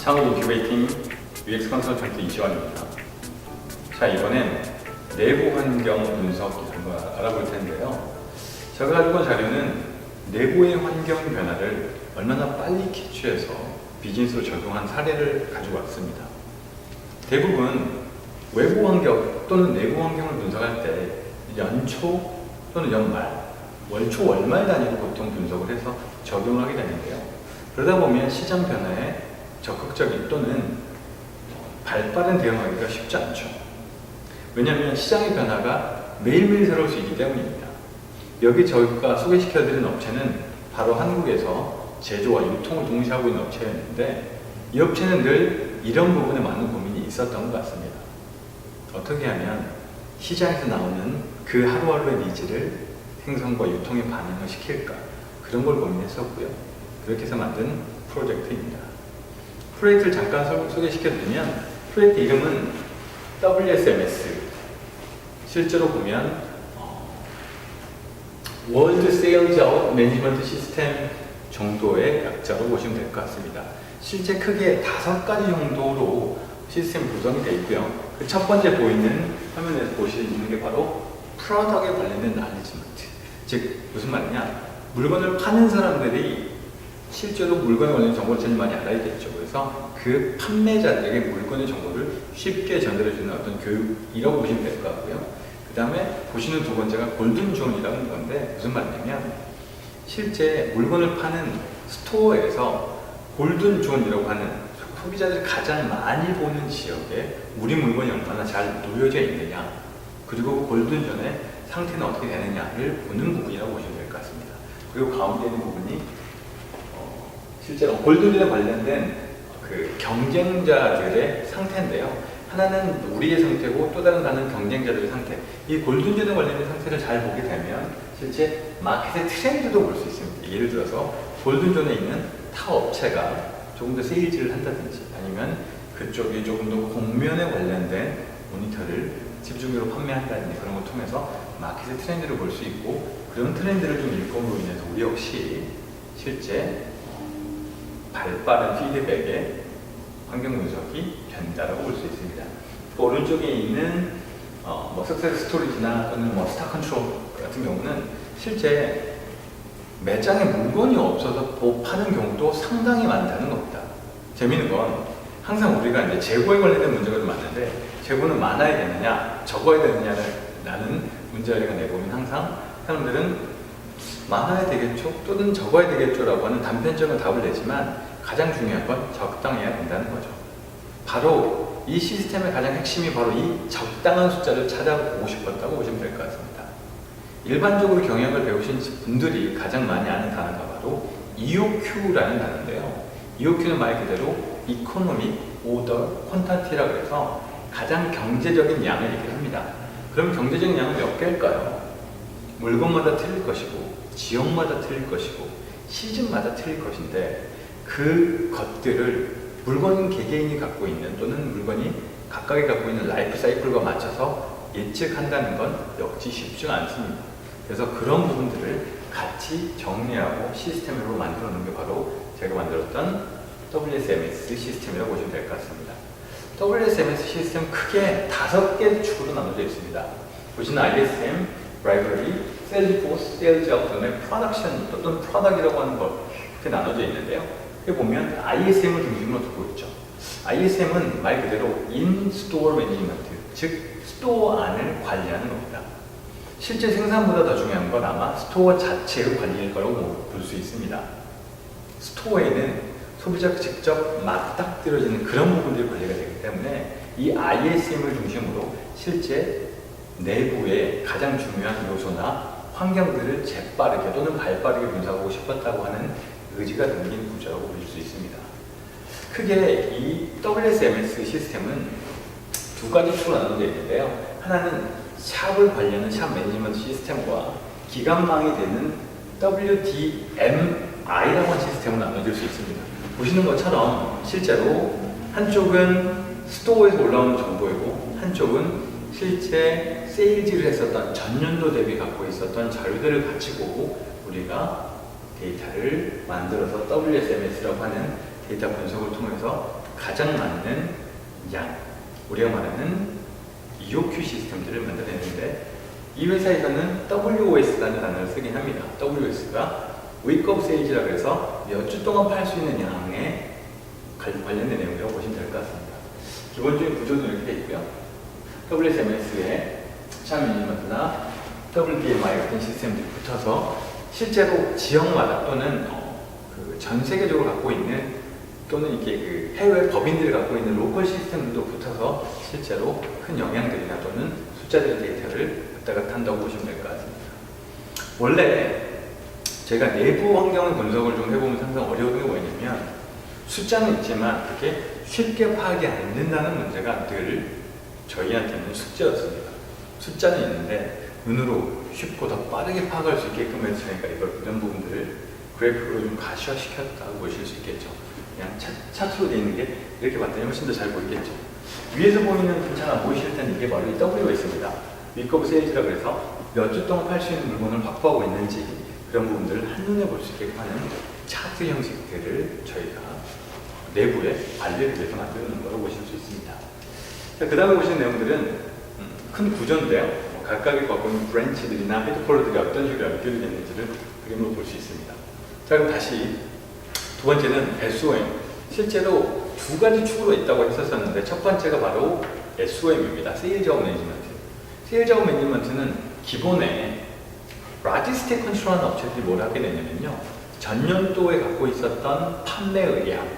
창업 인큐베이팅 UX 컨설턴트 이지원입니다. 자, 이번엔 내부 환경 분석 한번 알아볼 텐데요. 제가 가지고 온 자료는 내부의 환경 변화를 얼마나 빨리 캐치해서 비즈니스로 적용한 사례를 가지고 왔습니다. 대부분 외부 환경 또는 내부 환경을 분석할 때 연초 또는 연말, 월초, 월말 단위로 보통 분석을 해서 적용을 하게 되는데요. 그러다 보면 시장 변화에 적극적인 또는 발빠른 대응하기가 쉽지 않죠. 왜냐하면 시장의 변화가 매일매일 새로울 수 있기 때문입니다. 여기 저희가 소개시켜드린 업체는 바로 한국에서 제조와 유통을 동시에 하고 있는 업체였는데, 이 업체는 늘 이런 부분에 많은 고민이 있었던 것 같습니다. 어떻게 하면 시장에서 나오는 그 하루하루의 니즈를 생산과 유통에 반영을 시킬까, 그런 걸 고민했었고요. 그렇게 해서 만든 프로젝트입니다. 프로젝트를 잠깐 소개시켜드리면, 프로젝트 이름은 WSMS, 실제로 보면 월드 세일즈 아웃 매니지먼트 시스템 정도의 약자로 보시면 될 것 같습니다. 실제 크게 5가지 정도로 시스템 구성이 되어 있고요. 그 첫 번째 보이는 화면에서 보시는 게 바로 프로덕트에 관련된 나리지먼트. 즉 무슨 말이냐, 물건을 파는 사람들이 실제로 물건에 관련 정보를 제일 많이 알아야겠죠. 그래서 그 판매자들에게 물건의 정보를 쉽게 전달해주는 어떤 교육이라고 보시면 될 것 같고요. 그 다음에 보시는 두 번째가 골든존이라는 건데, 무슨 말이냐면 실제 물건을 파는 스토어에서 골든존이라고 하는 소비자들이 가장 많이 보는 지역에 우리 물건이 얼마나 잘 놓여져 있느냐, 그리고 골든존의 상태는 어떻게 되느냐를 보는 부분이라고 보시면 될 것 같습니다. 그리고 가운데 있는 부분이 실제로 골든존에 관련된 그 경쟁자들의 상태인데요. 하나는 우리의 상태고 또 다른 하나는 경쟁자들의 상태. 이 골든존에 관련된 상태를 잘 보게 되면 실제 마켓의 트렌드도 볼 수 있습니다. 예를 들어서 골든존에 있는 타 업체가 조금 더 세일즈를 한다든지, 아니면 그쪽이 조금 더 공면에 관련된 모니터를 집중적으로 판매한다든지, 그런 걸 통해서 마켓의 트렌드를 볼 수 있고, 그런 트렌드를 좀 읽음으로 인해서 우리 역시 실제 발빠른 피드백에 환경 분석이 된다라고 볼 수 있습니다. 그 오른쪽에 있는 석세스 스토리지나 또는 스타 컨트롤 같은 경우는 실제 매장에 물건이 없어서 못 파는 경우도 상당히 많다는 겁니다. 재미있는 건 항상 우리가 이제 재고에 관련된 문제가 좀 많은데, 재고는 많아야 되느냐 적어야 되느냐라는 문제를 내보면 항상 사람들은 많아야 되겠죠 또는 적어야 되겠죠라고 하는 단편적인 답을 내지만, 가장 중요한 건 적당해야 된다는 거죠. 바로 이 시스템의 가장 핵심이 바로 이 적당한 숫자를 찾아보고 싶었다고 보시면 될 것 같습니다. 일반적으로 경영을 배우신 분들이 가장 많이 아는 단어가 바로 EOQ라는 단어인데요. EOQ는 말 그대로 Economic Order Quantity라고 해서 가장 경제적인 양을 얘기를 합니다. 그럼 경제적인 양은 몇 개일까요? 물건마다 틀릴 것이고, 지역마다 틀릴 것이고, 시즌마다 틀릴 것인데, 그 것들을 물건 개개인이 갖고 있는 또는 물건이 각각이 갖고 있는 라이프 사이클과 맞춰서 예측한다는 건 역시 쉽지가 않습니다. 그래서 그런 부분들을 같이 정리하고 시스템으로 만들어 놓은 게 바로 제가 만들었던 WSMS 시스템이라고 보시면 될 것 같습니다. WSMS 시스템 크게 5개 축으로 나눠져 있습니다. 보시는 ISM, 라이브러리, 셀즈포스, 세일즈 아웃의 프로덕션 또는 프로덕이라고 하는 것, 이렇게 나눠져 있는데요. 여기 보면 ISM을 중심으로 두고 있죠. ISM은 말 그대로 In-Store Management, 즉 스토어 안을 관리하는 겁니다. 실제 생산보다 더 중요한 건 아마 스토어 자체의 관리일 거라고 볼 수 있습니다. 스토어에는 소비자가 직접 맞닥뜨려지는 그런 부분들이 관리가 되기 때문에 이 ISM을 중심으로 실제 내부의 가장 중요한 요소나 환경들을 재빠르게 또는 발빠르게 분석하고 싶었다고 하는 의지가 담긴 구조라고 볼 수 있습니다. 크게 이 WSMS 시스템은 2가지 축으로 나눠져 있는데요. 하나는 샵을 관리하는 샵 매니지먼트 시스템과 기관망이 되는 WDMI라고 하는 시스템으로 나눠질 수 있습니다. 보시는 것처럼 실제로 한쪽은 스토어에서 올라오는 정보이고, 한쪽은 실제 세일즈를 했었던 전년도 대비 갖고 있었던 자료들을 가지고 우리가 데이터를 만들어서 WSMS라고 하는 데이터 분석을 통해서 가장 맞는 양, 우리가 말하는 EOQ 시스템들을 만들어내는데, 이 회사에서는 WOS라는 단어를 쓰긴 합니다. WOS가 Week of Sales라고 해서 몇 주 동안 팔 수 있는 양에 관련된 내용이라고 보시면 될 것 같습니다. 기본적인 구조는 이렇게 되어 있고요. WSMS에 시장 매니지먼트나 WDMI 같은 시스템들이 붙어서 실제로 지역마다 또는 전 세계적으로 갖고 있는, 또는 이렇게 그 해외 법인들이 갖고 있는 로컬 시스템들도 붙어서 실제로 큰 영향들이나 또는 숫자들의 데이터를 왔다 갔다 한다고 보시면 될 것 같습니다. 원래 제가 내부 환경의 분석을 좀 해보면 항상 어려운 게 뭐냐면, 숫자는 있지만 그렇게 쉽게 파악이 안 된다는 문제가 늘 저희한테는 숙제였습니다. 숫자는 있는데 눈으로 쉽고 더 빠르게 파악할 수 있게끔 해서 저희가 이런 부분들을 그래프로 좀 가시화시켰다고 보실 수 있겠죠. 그냥 차트로 되어 있는 게 이렇게 봤더니 훨씬 더 잘 보이겠죠. 위에서 보이는 잘 안 보이실 때는 이게 바로 이 WS입니다. Week of Sales라고 해서 몇 주 동안 팔 수 있는 물건을 확보하고 있는지 그런 부분들을 한눈에 볼 수 있게 하는 차트 형식들을 저희가 내부에 관리를 위해서 만드는 거라고 보실 수 있습니다. 그 다음에 보시는 내용들은 큰 구조인데요. 각각의 갖고 있는 브랜치들이나 헤드콜러들이 어떤 식으로 연결이 됐는지를 그림으로 볼 수 있습니다. 자, 그럼 다시 두 번째는 SOM. 실제로 두 가지 축으로 있다고 했었는데, 첫 번째가 바로 SOM입니다. 세일즈 오브 매니지먼트. 세일즈 오브 매니지먼트는 기본에 로지스틱 컨트롤하는 업체들이 뭘 하게 되냐면요, 전년도에 갖고 있었던 판매 의량,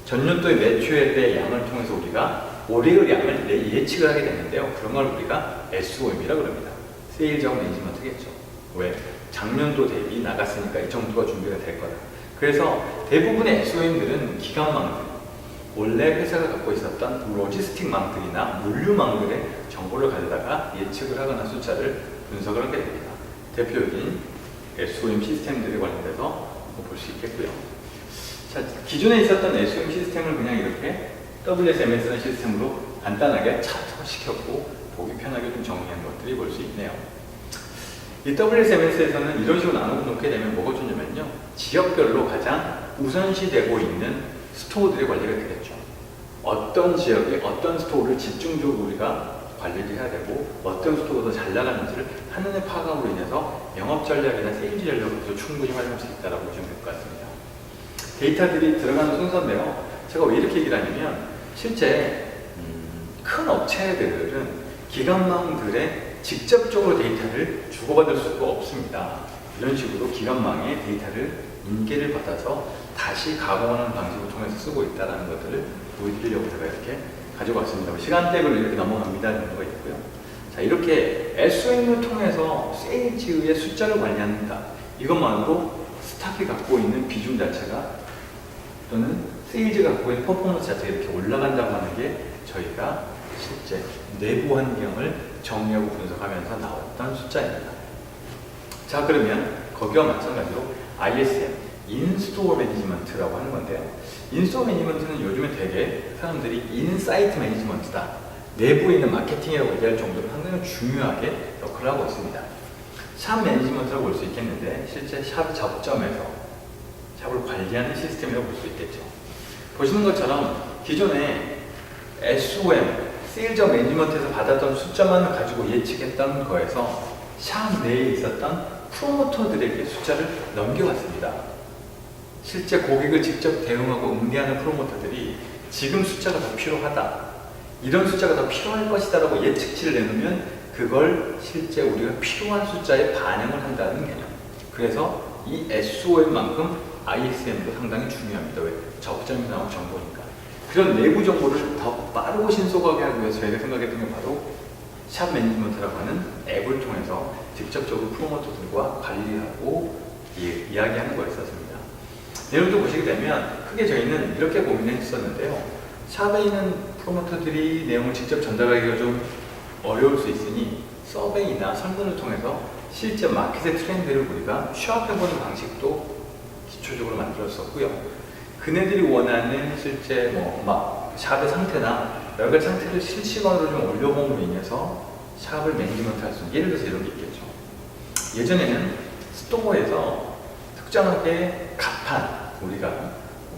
전년도의 매출의 양을 통해서 우리가 올해의 양을 예측을 하게 되는데요. 그런 걸 우리가 SOM이라고 합니다. 세일즈 오브 매니지먼트겠죠. 왜? 작년도 대비 나갔으니까 이 정도가 준비가 될 거다. 그래서 대부분의 SOM들은 기관망들, 원래 회사가 갖고 있었던 로지스틱망들이나 물류망들의 정보를 가져다가 예측을 하거나 숫자를 분석을 하게 됩니다. 대표적인 SOM 시스템들에 관련돼서 볼 수 있겠고요. 자, 기존에 있었던 SOM 시스템을 그냥 이렇게 WSMS라는 시스템으로 간단하게 차트화시켰고 보기 편하게 좀 정리한 것들이 볼 수 있네요. 이 WSMS에서는 이런 식으로 나눠놓게 되면 뭐가 좋냐면요, 지역별로 가장 우선시되고 있는 스토어들의 관리가 되겠죠. 어떤 지역에 어떤 스토어를 집중적으로 우리가 관리를 해야 되고, 어떤 스토어가 더 잘 나가는지를 한눈에 파악함으로 인해서 영업 전략이나 세일즈 전략으로도 충분히 활용할 수 있다고 보시면 될 것 같습니다. 데이터들이 들어가는 순서인데요. 제가 왜 이렇게 얘기를 하냐면, 실제 큰 업체들은 기관망들의 직접적으로 데이터를 주고받을 수가 없습니다. 이런 식으로 기관망의 데이터를 인계를 받아서 다시 가공하는 방식을 통해서 쓰고 있다는 것들을 보여드리려고 제가 이렇게 가지고 왔습니다. 시간대별로 이렇게 넘어갑니다. 이런 거가 있고요. 자, 이렇게 SOM을 통해서 세일즈의 숫자를 관리한다. 이것만으로 스탁이 갖고 있는 비중 자체가, 또는 세일즈가 갖고 있는 퍼포먼스 자체가 이렇게 올라간다고 하는 게 저희가 실제 내부 환경을 정리하고 분석하면서 나왔던 숫자입니다. 자, 그러면 거기와 마찬가지로 ISM, 인스토어 매니지먼트라고 하는 건데요. 인스토어 매니지먼트는 요즘에 되게 사람들이 인사이트 매니지먼트다, 내부에 있는 마케팅이라고 얘기할 정도로 상당히 중요하게 역할을 하고 있습니다. 샵 매니지먼트라고 볼 수 있겠는데, 실제 샵 접점에서 샵을 관리하는 시스템이라고 볼 수 있겠죠. 보시는 것처럼 기존에 SOM, 세일즈 매니지먼트에서 받았던 숫자만 가지고 예측했던 거에서 샵 내에 있었던 프로모터들에게 숫자를 넘겨갔습니다. 실제 고객을 직접 대응하고 응대하는 프로모터들이 지금 숫자가 더 필요하다, 이런 숫자가 더 필요할 것이다 라고 예측치를 내놓으면 그걸 실제 우리가 필요한 숫자에 반영을 한다는 개념. 그래서 이 SOM만큼 ISM도 상당히 중요합니다. 왜? 접점에서 나온 정보니까. 그런 내부 정보를 더 빠르고 신속하게 하기 위해서 저희가 생각했던 게 바로 샵 매니지먼트라고 하는 앱을 통해서 직접적으로 프로모터들과 관리하고 이야기하는 거였었습니다. 내용도 보시게 되면 크게 저희는 이렇게 고민했었는데요. 샵에 있는 프로모터들이 내용을 직접 전달하기가 좀 어려울 수 있으니 서베이나 설문을 통해서 실제 마켓의 트렌드를 우리가 취합해보는 방식도 기초적으로 만들었었고요. 그네들이 원하는 실제 샵의 상태나 여러 가지 상태를 실시간으로 좀 올려봄으로 인해서 샵을 매니지먼트 할 수 있는, 예를 들어서 이런 게 있겠죠. 예전에는 스토어에서 특정하게 갑판, 우리가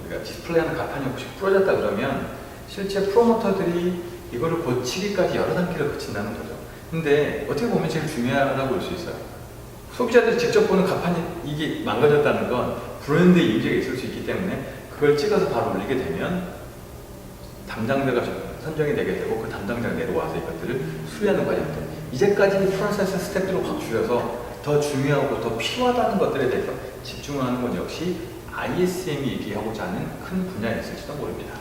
우리가 디스플레이하는 가판이 혹시 부러졌다 그러면 실제 프로모터들이 이거를 고치기까지 여러 단계를 거친다는 거죠. 근데 어떻게 보면 제일 중요하다고 볼 수 있어요. 소비자들이 직접 보는 가판이 이게 망가졌다는 건 브랜드의 이미지가 있을 수 있기 때문에 그걸 찍어서 바로 올리게 되면 담당자가 선정이 되게 되고 그 담당자가 내려와서 이것들을 수리하는 과정들, 이제까지 프로세스 스텝들을 확 줄여서 더 중요하고 더 필요하다는 것들에 대해서 집중하는 건 역시 ISM이 얘기하고자 하는 큰 분야였을지도 모릅니다.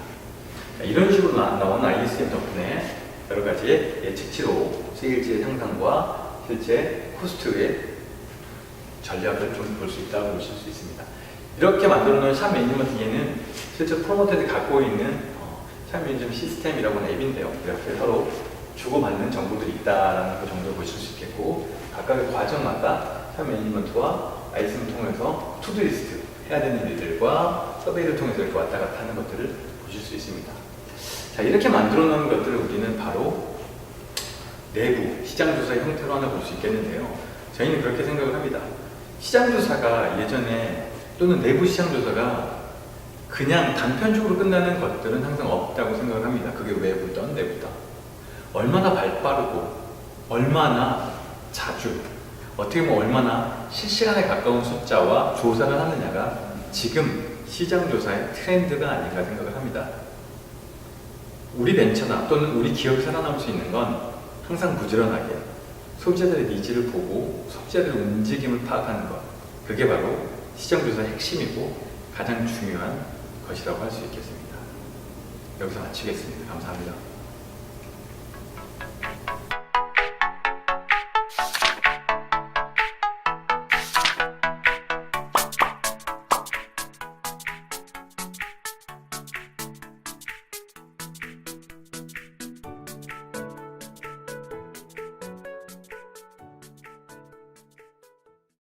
이런 식으로 나온 ISM 덕분에 여러 가지의 예측치로 세일즈의 향상과 실제 코스트의 전략을 좀 볼 수 있다고 보실 수 있습니다. 이렇게 만들어 놓은 샵 매니지먼트에는 실제 프로모터들이 갖고 있는 샵 매니지먼트 시스템이라고 하는 앱인데요. 이렇게 서로 주고받는 정보들이 있다는 그 정도를 보실 수 있겠고, 각각의 과정마다 샵 매니지먼트와 ISM을 통해서 투두리스트 해야 되는 일들과 서베이를 통해서 이렇게 왔다 갔다 하는 것들을 보실 수 있습니다. 자, 이렇게 만들어 놓은 것들을 우리는 바로 내부 시장조사의 형태로 하나 볼 수 있겠는데요. 저희는 그렇게 생각을 합니다. 시장조사가 예전에 또는 내부 시장조사가 그냥 단편적으로 끝나는 것들은 항상 없다고 생각을 합니다. 그게 외부든 내부든. 얼마나 발빠르고 얼마나 자주, 어떻게 보면 얼마나 실시간에 가까운 숫자와 조사를 하느냐가 지금 시장조사의 트렌드가 아닌가 생각을 합니다. 우리 벤처나 또는 우리 기업이 살아남을 수 있는 건 항상 부지런하게 소비자들의 니즈를 보고 소비자들의 움직임을 파악하는 것, 그게 바로 시장조사의 핵심이고 가장 중요한 것이라고 할 수 있겠습니다. 여기서 마치겠습니다. 감사합니다.